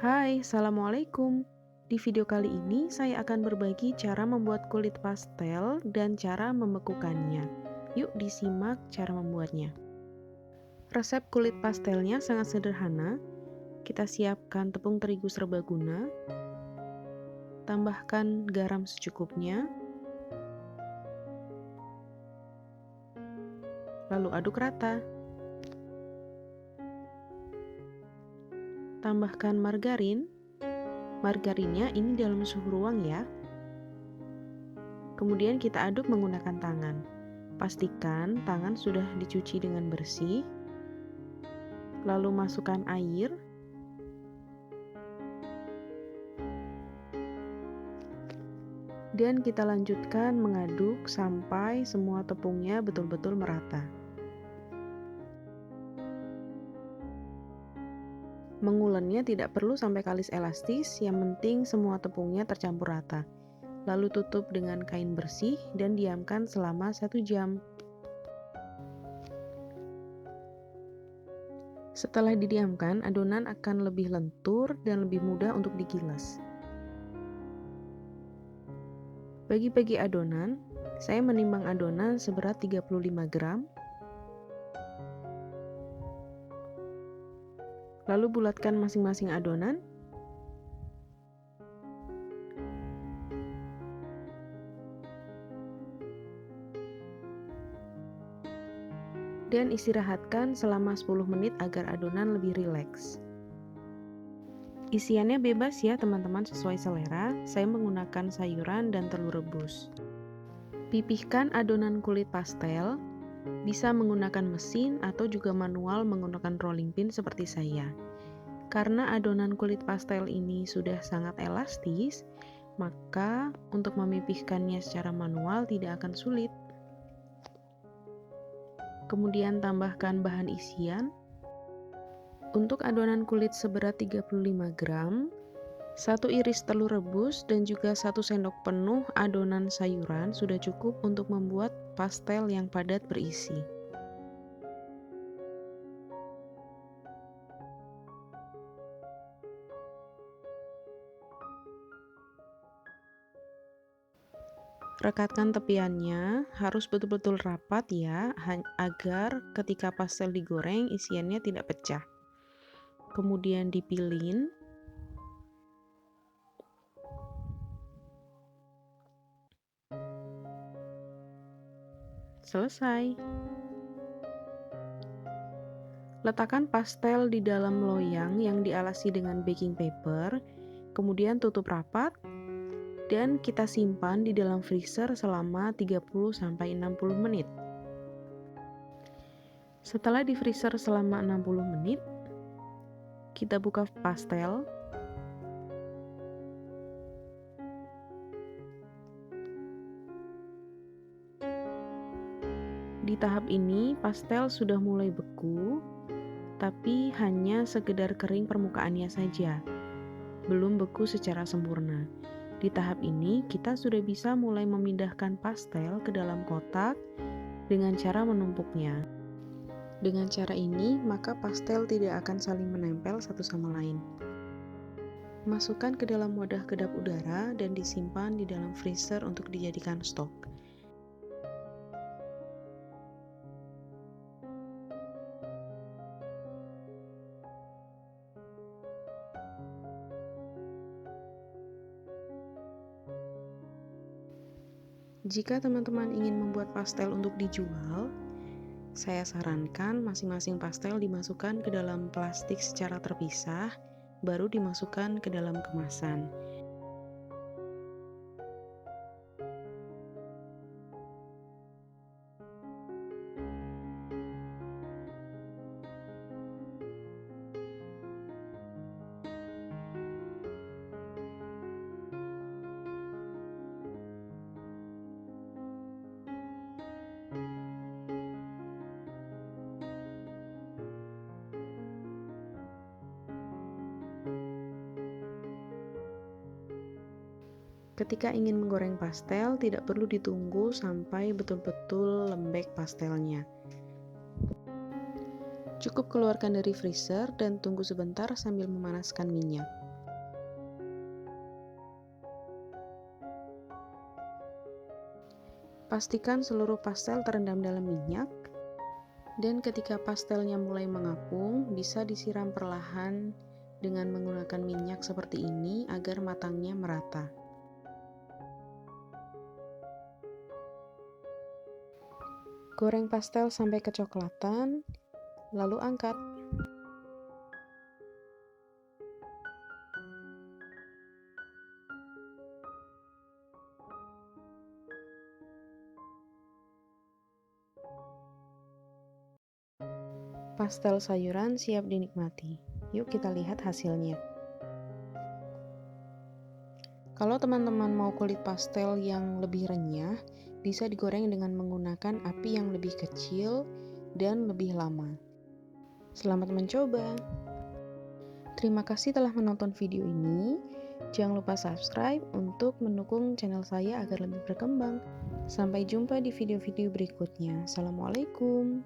Hai, Assalamualaikum. Di video kali ini saya akan berbagi cara membuat kulit pastel dan cara membekukannya. Yuk disimak cara membuatnya. Resep kulit pastelnya sangat sederhana. Kita siapkan tepung terigu serbaguna, tambahkan garam secukupnya, lalu aduk rata. Tambahkan margarin. Margarinnya ini dalam suhu ruang ya. Kemudian kita aduk menggunakan tangan. Pastikan tangan sudah dicuci dengan bersih. Lalu masukkan air. Dan kita lanjutkan mengaduk sampai semua tepungnya betul-betul merata. Mengulennya tidak perlu sampai kalis elastis, yang penting semua tepungnya tercampur rata. Lalu tutup dengan kain bersih dan diamkan selama 1 jam. Setelah didiamkan, adonan akan lebih lentur dan lebih mudah untuk digilas. Bagi-bagi adonan, saya menimbang adonan seberat 35 gram. Lalu bulatkan masing-masing adonan. Dan istirahatkan selama 10 menit agar adonan lebih rileks. Isiannya bebas ya teman-teman, sesuai selera. Saya menggunakan sayuran dan telur rebus. Pipihkan adonan kulit pastel. Bisa menggunakan mesin atau juga manual menggunakan rolling pin seperti saya. Karena adonan kulit pastel ini sudah sangat elastis, maka untuk memipihkannya secara manual tidak akan sulit. Kemudian tambahkan bahan isian. Untuk adonan kulit seberat 35 gram, 1 iris telur rebus dan juga 1 sendok penuh adonan sayuran sudah cukup untuk membuat pastel yang padat berisi. Rekatkan tepiannya, harus betul-betul rapat ya, agar ketika pastel digoreng isiannya tidak pecah. Kemudian dipilin. Selesai. Letakkan pastel di dalam loyang yang dialasi dengan baking paper, kemudian tutup rapat, dan kita simpan di dalam freezer selama 30-60 menit. Setelah di freezer selama 60 menit, kita buka pastel. Di tahap ini, pastel sudah mulai beku, tapi hanya sekedar kering permukaannya saja, belum beku secara sempurna. Di tahap ini, kita sudah bisa mulai memindahkan pastel ke dalam kotak dengan cara menumpuknya. Dengan cara ini, maka pastel tidak akan saling menempel satu sama lain. Masukkan ke dalam wadah kedap udara dan disimpan di dalam freezer untuk dijadikan stok. Jika teman-teman ingin membuat pastel untuk dijual, saya sarankan masing-masing pastel dimasukkan ke dalam plastik secara terpisah, baru dimasukkan ke dalam kemasan. Ketika ingin menggoreng pastel, tidak perlu ditunggu sampai betul-betul lembek pastelnya. Cukup keluarkan dari freezer dan tunggu sebentar sambil memanaskan minyak. Pastikan seluruh pastel terendam dalam minyak, dan ketika pastelnya mulai mengapung, bisa disiram perlahan dengan menggunakan minyak seperti ini agar matangnya merata. Goreng pastel sampai kecoklatan, lalu angkat. Pastel sayuran siap dinikmati. Yuk kita lihat hasilnya. Kalau teman-teman mau kulit pastel yang lebih renyah, bisa digoreng dengan menggunakan api yang lebih kecil dan lebih lama. Selamat mencoba! Terima kasih telah menonton video ini. Jangan lupa subscribe untuk mendukung channel saya agar lebih berkembang. Sampai jumpa di video-video berikutnya. Assalamualaikum.